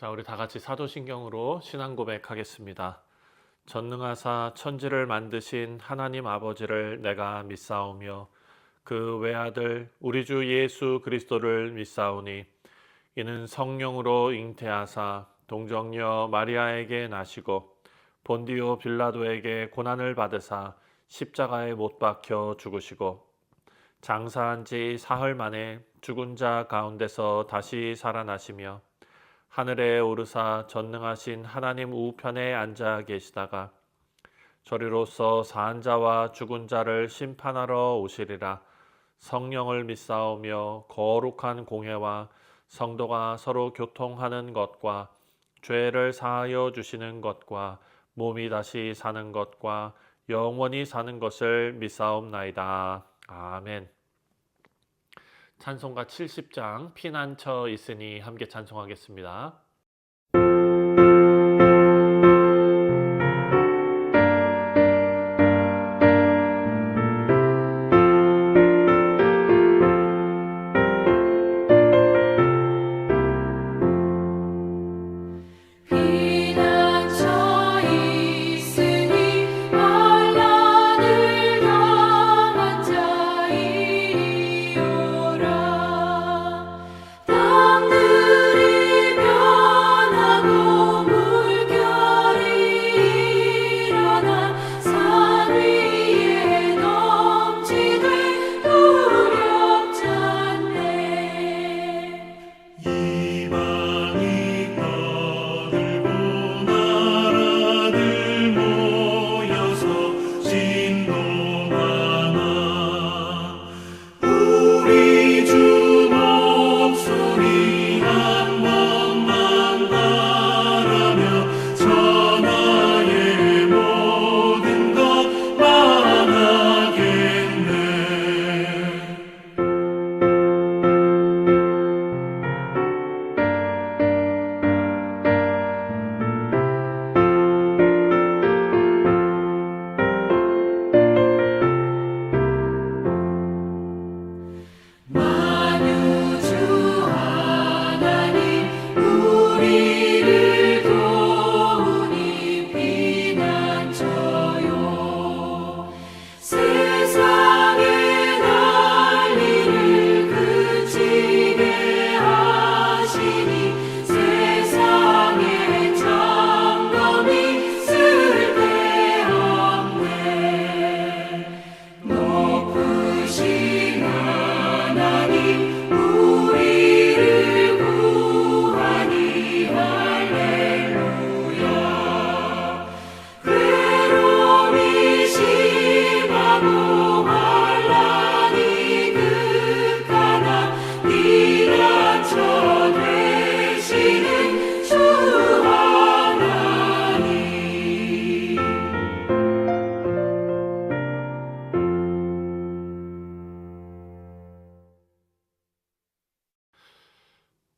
자, 우리 다 같이 사도신경으로 신앙 고백하겠습니다. 전능하사 천지를 만드신 하나님 아버지를 내가 믿사오며 그 외아들 우리 주 예수 그리스도를 믿사오니 이는 성령으로 잉태하사 동정녀 마리아에게 나시고 본디오 빌라도에게 고난을 받으사 십자가에 못 박혀 죽으시고 장사한 지 사흘 만에 죽은 자 가운데서 다시 살아나시며 하늘에 오르사 전능하신 하나님 우편에 앉아 계시다가 저리로서 사한 자와 죽은 자를 심판하러 오시리라. 성령을 믿사오며 거룩한 공회와 성도가 서로 교통하는 것과 죄를 사하여 주시는 것과 몸이 다시 사는 것과 영원히 사는 것을 믿사옵나이다. 아멘. 찬송가 70장 피난처 있으니 함께 찬송하겠습니다.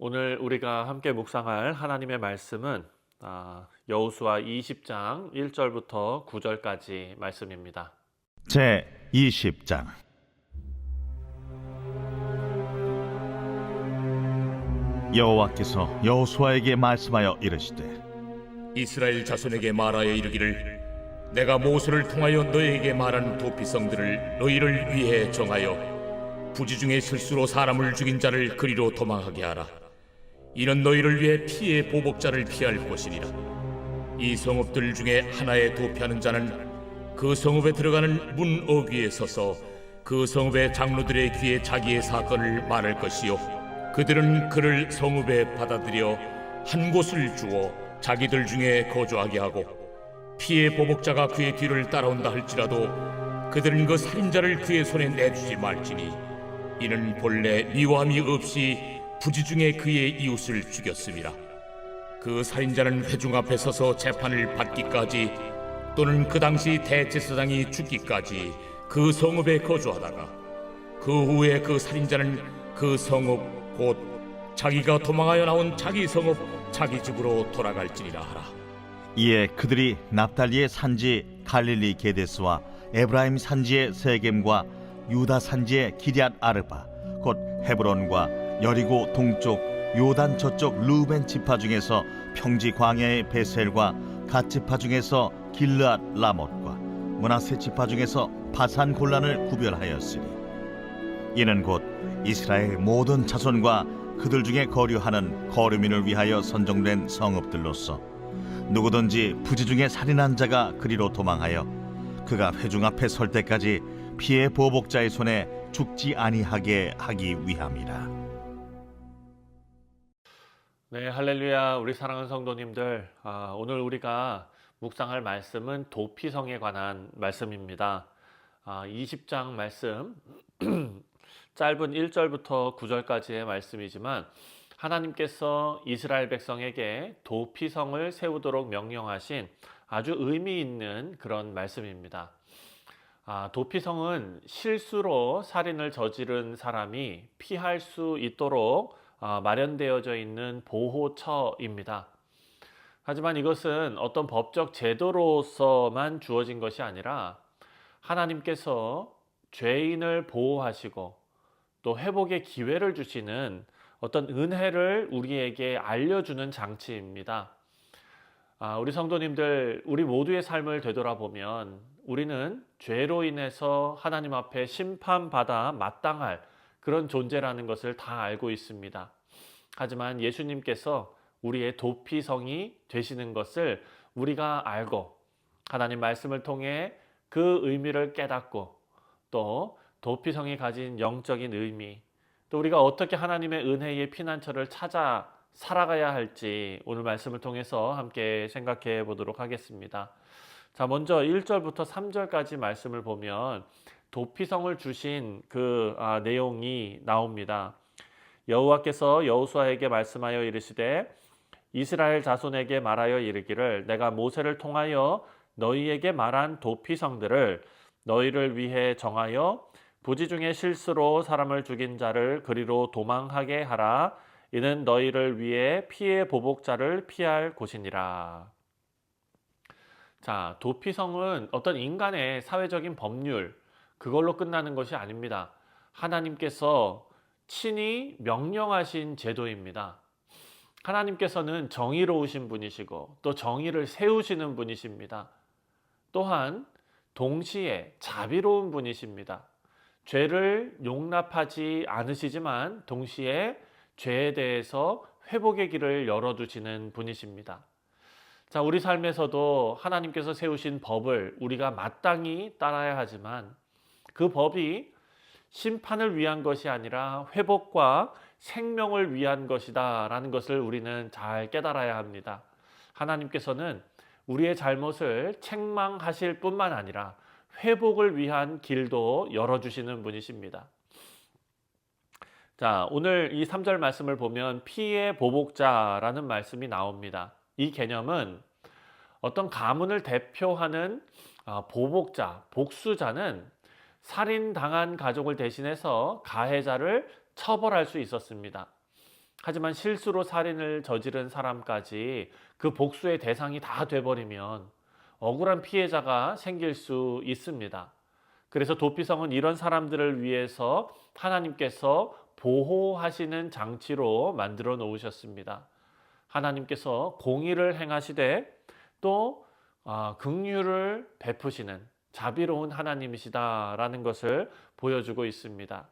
오늘 우리가 함께 묵상할 하나님의 말씀은 여호수아 20장 1절부터 9절까지 말씀입니다. 제 20장. 여호와께서 여호수아에게 말씀하여 이르시되 이스라엘 자손에게 말하여 이르기를 내가 모세를 통하여 너희에게 말한 도피성들을 너희를 위해 정하여 부지 중에 실수로 사람을 죽인 자를 그리로 도망하게 하라. 이는 너희를 위해 피의 보복자를 피할 곳이니라. 이 성읍들 중에 하나에 도피하는 자는 그 성읍에 들어가는 문 어귀에 서서 그 성읍의 장로들의 귀에 자기의 사건을 말할 것이요 그들은 그를 성읍에 받아들여 한 곳을 주어 자기들 중에 거주하게 하고 피의 보복자가 그의 뒤를 따라온다 할지라도 그들은 그 살인자를 그의 손에 내주지 말지니 이는 본래 미워함이 없이 부지 중에 그의 이웃을 죽였음이라. 그 살인자는 회중 앞에 서서 재판을 받기까지 또는 그 당시 대제사장이 죽기까지 그 성읍에 거주하다가 그 후에 그 살인자는 그 성읍 곧 자기가 도망하여 나온 자기 성읍 자기 집으로 돌아갈지니라 하라. 이에 그들이 납달리의 산지 갈릴리 게데스와 에브라임 산지의 세겜과 유다 산지의 기럇 아르바 곧 헤브론과 여리고 동쪽 요단 저쪽 루벤 지파 중에서 평지 광야의 베셀과 갓 지파 중에서 길르앗 라못과 므낫세 지파 중에서 바산 골란을 구별하였으니 이는 곧 이스라엘 모든 자손과 그들 중에 거류하는 거류민을 위하여 선정된 성읍들로서 누구든지 부지 중에 살인한 자가 그리로 도망하여 그가 회중 앞에 설 때까지 피해 보복자의 손에 죽지 아니하게 하기 위함이라. 네, 할렐루야. 우리 사랑하는 성도님들, 오늘 우리가 묵상할 말씀은 도피성에 관한 말씀입니다. 20장 말씀, 짧은 1절부터 9절까지의 말씀이지만 하나님께서 이스라엘 백성에게 도피성을 세우도록 명령하신 아주 의미 있는 그런 말씀입니다. 도피성은 실수로 살인을 저지른 사람이 피할 수 있도록 마련되어져 있는 보호처입니다. 하지만 이것은 어떤 법적 제도로서만 주어진 것이 아니라 하나님께서 죄인을 보호하시고 또 회복의 기회를 주시는 어떤 은혜를 우리에게 알려주는 장치입니다. 우리 성도님들, 우리 모두의 삶을 되돌아보면 우리는 죄로 인해서 하나님 앞에 심판받아 마땅할 그런 존재라는 것을 다 알고 있습니다. 하지만 예수님께서 우리의 도피성이 되시는 것을 우리가 알고 하나님 말씀을 통해 그 의미를 깨닫고 또 도피성이 가진 영적인 의미, 또 우리가 어떻게 하나님의 은혜의 피난처를 찾아 살아가야 할지 오늘 말씀을 통해서 함께 생각해 보도록 하겠습니다. 자, 먼저 1절부터 3절까지 말씀을 보면 도피성을 주신 그 내용이 나옵니다. 여호와께서 여호수아에게 말씀하여 이르시되 이스라엘 자손에게 말하여 이르기를 내가 모세를 통하여 너희에게 말한 도피성들을 너희를 위해 정하여 부지 중에 실수로 사람을 죽인 자를 그리로 도망하게 하라. 이는 너희를 위해 피해 보복자를 피할 곳이니라. 자, 도피성은 어떤 인간의 사회적인 법률, 그걸로 끝나는 것이 아닙니다. 하나님께서 친히 명령하신 제도입니다. 하나님께서는 정의로우신 분이시고 또 정의를 세우시는 분이십니다. 또한 동시에 자비로운 분이십니다. 죄를 용납하지 않으시지만 동시에 죄에 대해서 회복의 길을 열어두시는 분이십니다. 자, 우리 삶에서도 하나님께서 세우신 법을 우리가 마땅히 따라야 하지만 그 법이 심판을 위한 것이 아니라 회복과 생명을 위한 것이다 라는 것을 우리는 잘 깨달아야 합니다. 하나님께서는 우리의 잘못을 책망하실 뿐만 아니라 회복을 위한 길도 열어주시는 분이십니다. 자, 오늘 이 3절 말씀을 보면 피해 보복자라는 말씀이 나옵니다. 이 개념은 어떤 가문을 대표하는 보복자, 복수자는 살인당한 가족을 대신해서 가해자를 처벌할 수 있었습니다. 하지만 실수로 살인을 저지른 사람까지 그 복수의 대상이 다 돼버리면 억울한 피해자가 생길 수 있습니다. 그래서 도피성은 이런 사람들을 위해서 하나님께서 보호하시는 장치로 만들어 놓으셨습니다. 하나님께서 공의를 행하시되 또 긍휼을 베푸시는 자비로운 하나님이시다라는 것을 보여주고 있습니다.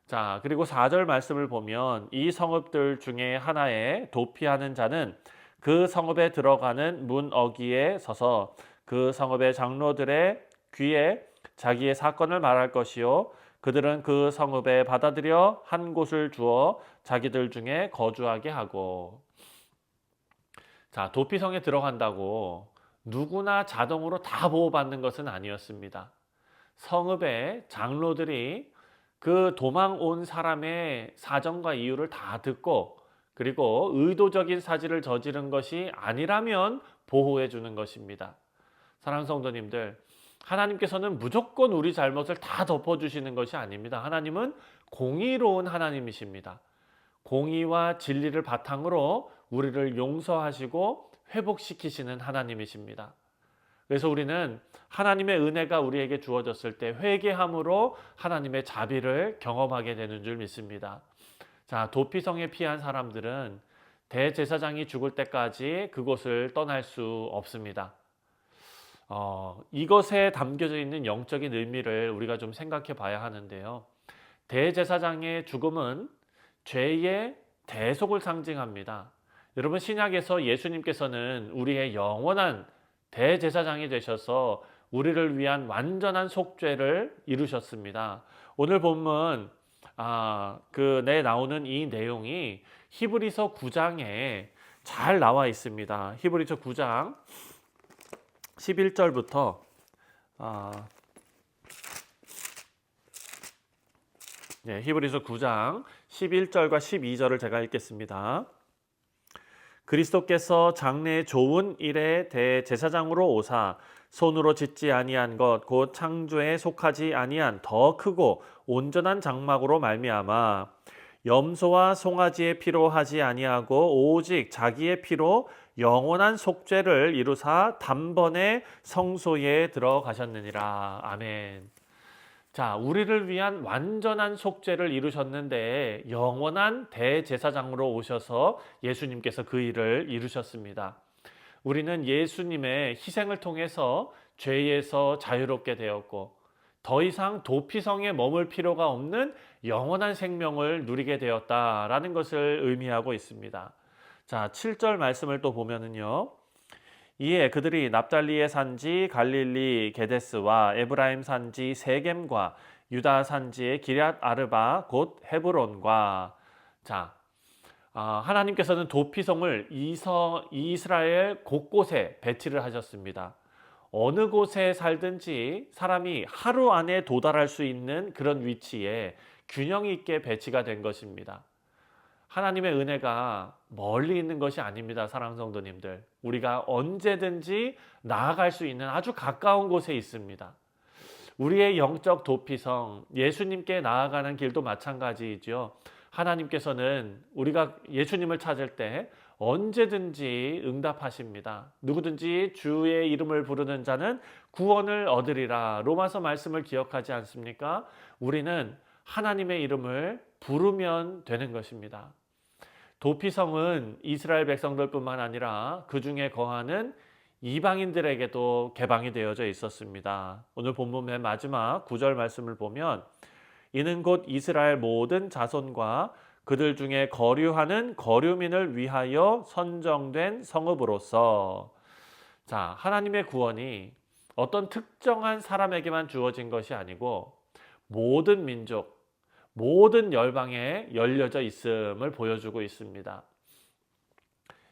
자, 그리고 4절 말씀을 보면 이 성읍들 중에 하나에 도피하는 자는 그 성읍에 들어가는 문 어귀에 서서 그 성읍의 장로들의 귀에 자기의 사건을 말할 것이요 그들은 그 성읍에 받아들여 한 곳을 주어 자기들 중에 거주하게 하고. 자, 도피성에 들어간다고 누구나 자동으로 다 보호받는 것은 아니었습니다. 성읍의 장로들이 그 도망 온 사람의 사정과 이유를 다 듣고 그리고 의도적인 사지를 저지른 것이 아니라면 보호해 주는 것입니다. 사랑하는 성도님들, 하나님께서는 무조건 우리 잘못을 다 덮어주시는 것이 아닙니다. 하나님은 공의로운 하나님이십니다. 공의와 진리를 바탕으로 우리를 용서하시고 회복시키시는 하나님이십니다. 그래서 우리는 하나님의 은혜가 우리에게 주어졌을 때 회개함으로 하나님의 자비를 경험하게 되는 줄 믿습니다. 자, 도피성에 피한 사람들은 대제사장이 죽을 때까지 그곳을 떠날 수 없습니다. 이것에 담겨져 있는 영적인 의미를 우리가 좀 생각해 봐야 하는데요. 대제사장의 죽음은 죄의 대속을 상징합니다. 여러분, 신약에서 예수님께서는 우리의 영원한 대제사장이 되셔서 우리를 위한 완전한 속죄를 이루셨습니다. 오늘 본문 내 나오는 이 내용이 히브리서 9장에 잘 나와 있습니다. 히브리서 9장 11절부터 히브리서 9장 11절과 12절을 제가 읽겠습니다. 그리스도께서 장래의 좋은 일에 대제사장으로 오사 손으로 짓지 아니한 것 곧 창조에 속하지 아니한 더 크고 온전한 장막으로 말미암아 염소와 송아지의 피로 하지 아니하고 오직 자기의 피로 영원한 속죄를 이루사 단번에 성소에 들어가셨느니라. 아멘. 자, 우리를 위한 완전한 속죄를 이루셨는데 영원한 대제사장으로 오셔서 예수님께서 그 일을 이루셨습니다. 우리는 예수님의 희생을 통해서 죄에서 자유롭게 되었고 더 이상 도피성에 머물 필요가 없는 영원한 생명을 누리게 되었다라는 것을 의미하고 있습니다. 자, 7절 말씀을 또 보면은요. 이에 그들이 납달리의 산지 갈릴리 게데스와 에브라임 산지 세겜과 유다 산지의 기럇 아르바 곧 헤브론과 하나님께서는 도피성을 이스라엘 곳곳에 배치를 하셨습니다. 어느 곳에 살든지 사람이 하루 안에 도달할 수 있는 그런 위치에 균형 있게 배치가 된 것입니다. 하나님의 은혜가 멀리 있는 것이 아닙니다. 사랑하는 성도님들, 우리가 언제든지 나아갈 수 있는 아주 가까운 곳에 있습니다. 우리의 영적 도피성, 예수님께 나아가는 길도 마찬가지이죠. 하나님께서는 우리가 예수님을 찾을 때 언제든지 응답하십니다. 누구든지 주의 이름을 부르는 자는 구원을 얻으리라. 로마서 말씀을 기억하지 않습니까? 우리는 하나님의 이름을 부르면 되는 것입니다. 도피성은 이스라엘 백성들뿐만 아니라 그 중에 거하는 이방인들에게도 개방이 되어져 있었습니다. 오늘 본문 맨 마지막 9절 말씀을 보면 이는 곧 이스라엘 모든 자손과 그들 중에 거류하는 거류민을 위하여 선정된 성읍으로서. 자, 하나님의 구원이 어떤 특정한 사람에게만 주어진 것이 아니고 모든 민족, 모든 열방에 열려져 있음을 보여주고 있습니다.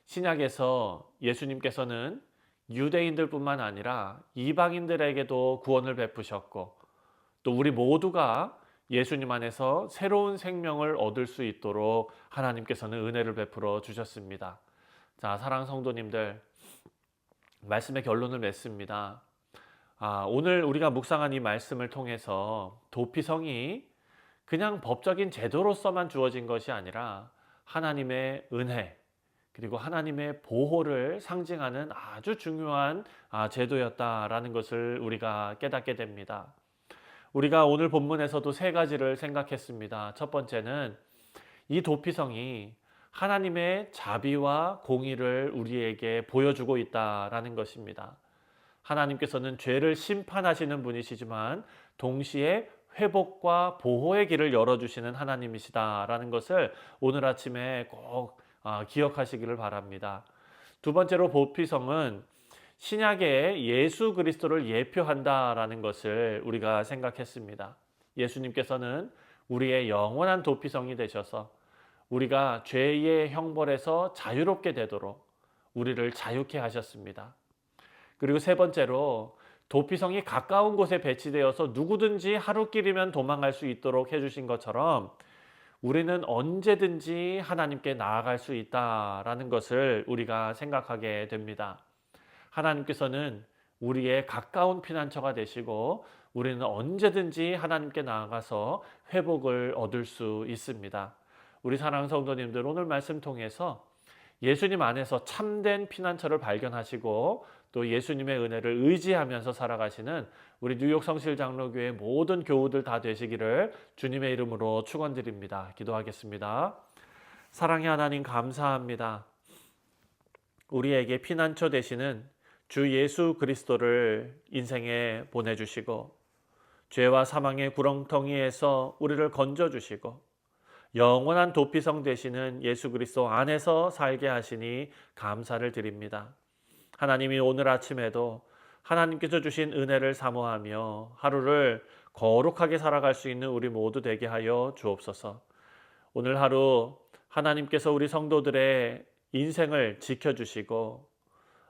신약에서 예수님께서는 유대인들뿐만 아니라 이방인들에게도 구원을 베푸셨고 또 우리 모두가 예수님 안에서 새로운 생명을 얻을 수 있도록 하나님께서는 은혜를 베풀어 주셨습니다. 자, 사랑하는 성도님들, 말씀의 결론을 맺습니다. 오늘 우리가 묵상한 이 말씀을 통해서 도피성이 그냥 법적인 제도로서만 주어진 것이 아니라 하나님의 은혜 그리고 하나님의 보호를 상징하는 아주 중요한 제도였다라는 것을 우리가 깨닫게 됩니다. 우리가 오늘 본문에서도 세 가지를 생각했습니다. 첫 번째는 이 도피성이 하나님의 자비와 공의를 우리에게 보여주고 있다라는 것입니다. 하나님께서는 죄를 심판하시는 분이시지만 동시에 회복과 보호의 길을 열어주시는 하나님이시다라는 것을 오늘 아침에 꼭 기억하시기를 바랍니다. 두 번째로 도피성은 신약의 예수 그리스도를 예표한다라는 것을 우리가 생각했습니다. 예수님께서는 우리의 영원한 도피성이 되셔서 우리가 죄의 형벌에서 자유롭게 되도록 우리를 자유케 하셨습니다. 그리고 세 번째로 도피성이 가까운 곳에 배치되어서 누구든지 하루길이면 도망갈 수 있도록 해주신 것처럼 우리는 언제든지 하나님께 나아갈 수 있다라는 것을 우리가 생각하게 됩니다. 하나님께서는 우리의 가까운 피난처가 되시고 우리는 언제든지 하나님께 나아가서 회복을 얻을 수 있습니다. 우리 사랑하는 성도님들, 오늘 말씀 통해서 예수님 안에서 참된 피난처를 발견하시고 또 예수님의 은혜를 의지하면서 살아가시는 우리 뉴욕 성실 장로교회 모든 교우들 다 되시기를 주님의 이름으로 축원드립니다. 기도하겠습니다. 사랑의 하나님 감사합니다. 우리에게 피난처 되시는 주 예수 그리스도를 인생에 보내주시고 죄와 사망의 구렁텅이에서 우리를 건져주시고 영원한 도피성 되시는 예수 그리스도 안에서 살게 하시니 감사를 드립니다. 하나님이 오늘 아침에도 하나님께서 주신 은혜를 사모하며 하루를 거룩하게 살아갈 수 있는 우리 모두 되게 하여 주옵소서. 오늘 하루 하나님께서 우리 성도들의 인생을 지켜주시고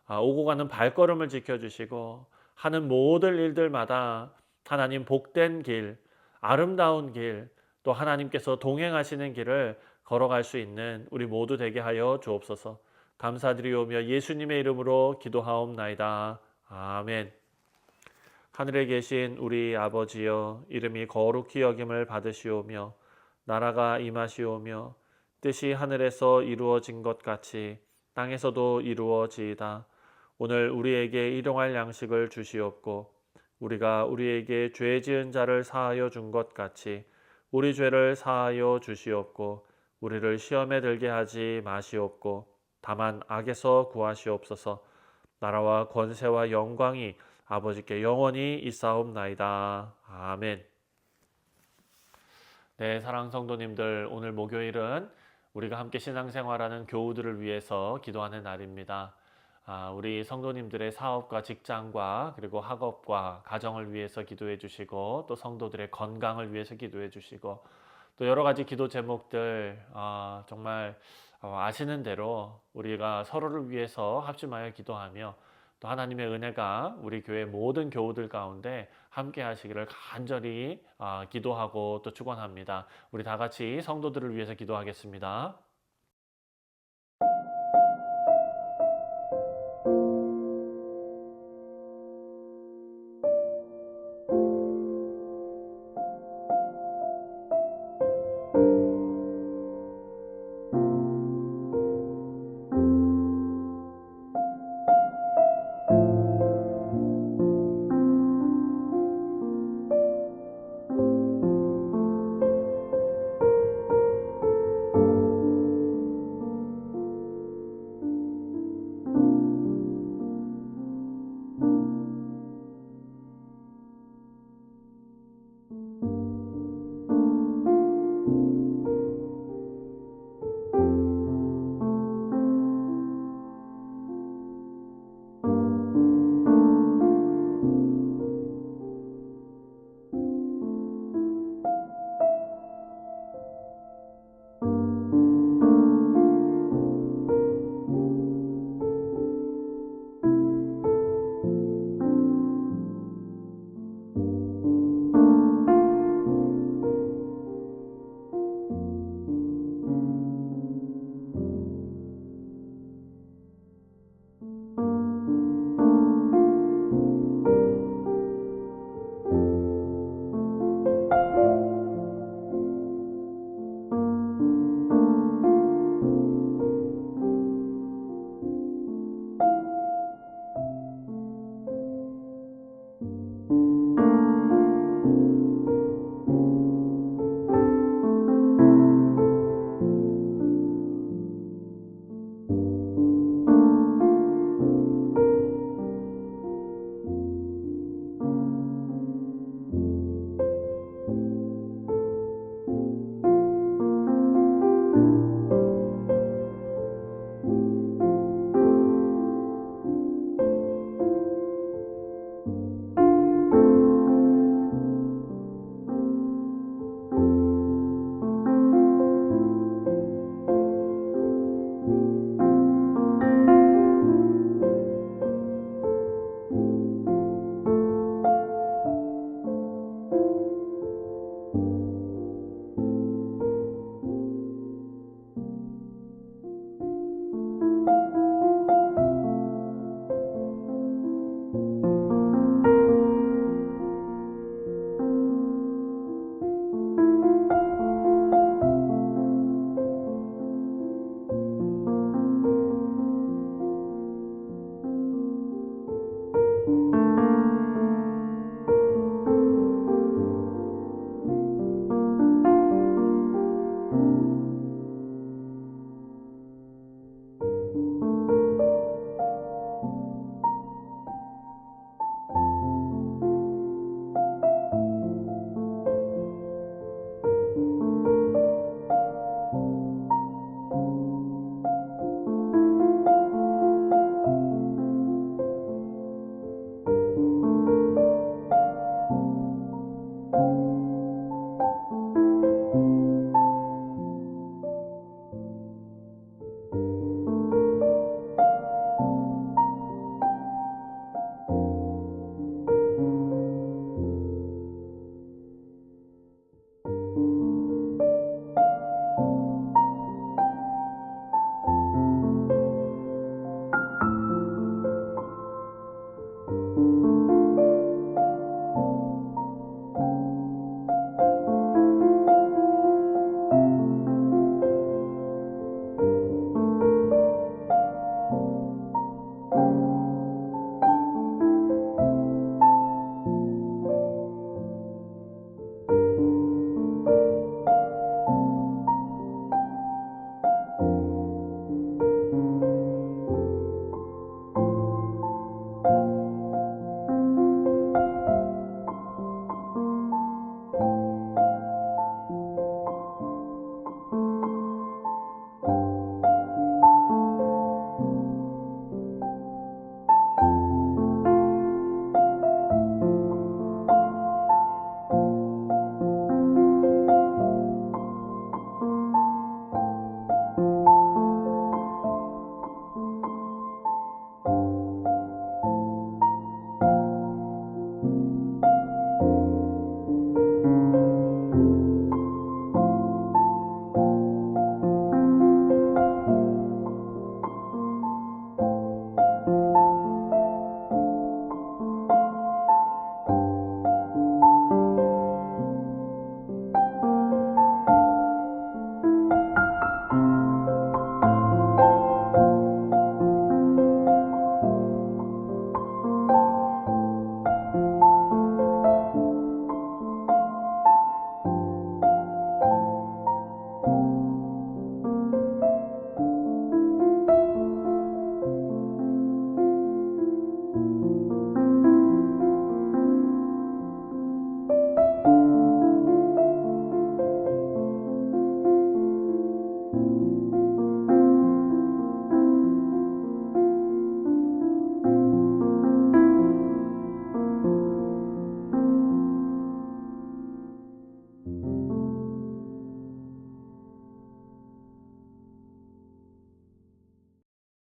오고 가는 발걸음을 지켜주시고 하는 모든 일들마다 하나님 복된 길, 아름다운 길, 또 하나님께서 동행하시는 길을 걸어갈 수 있는 우리 모두 되게 하여 주옵소서. 감사드리오며 예수님의 이름으로 기도하옵나이다. 아멘. 하늘에 계신 우리 아버지여, 이름이 거룩히 여김을 받으시오며 나라가 임하시오며 뜻이 하늘에서 이루어진 것 같이 땅에서도 이루어지이다. 오늘 우리에게 일용할 양식을 주시옵고 우리가 우리에게 죄 지은 자를 사하여 준 것 같이 우리 죄를 사하여 주시옵고 우리를 시험에 들게 하지 마시옵고 다만 악에서 구하시옵소서. 나라와 권세와 영광이 아버지께 영원히 있사옵나이다. 아멘. 네, 사랑 성도님들, 오늘 목요일은 우리가 함께 신앙생활하는 교우들을 위해서 기도하는 날입니다. 우리 성도님들의 사업과 직장과 그리고 학업과 가정을 위해서 기도해 주시고 또 성도들의 건강을 위해서 기도해 주시고 또 여러 가지 기도 제목들 정말 아시는 대로 우리가 서로를 위해서 합심하여 기도하며 또 하나님의 은혜가 우리 교회 모든 교우들 가운데 함께 하시기를 간절히 기도하고 또 축원합니다. 우리 다 같이 성도들을 위해서 기도하겠습니다.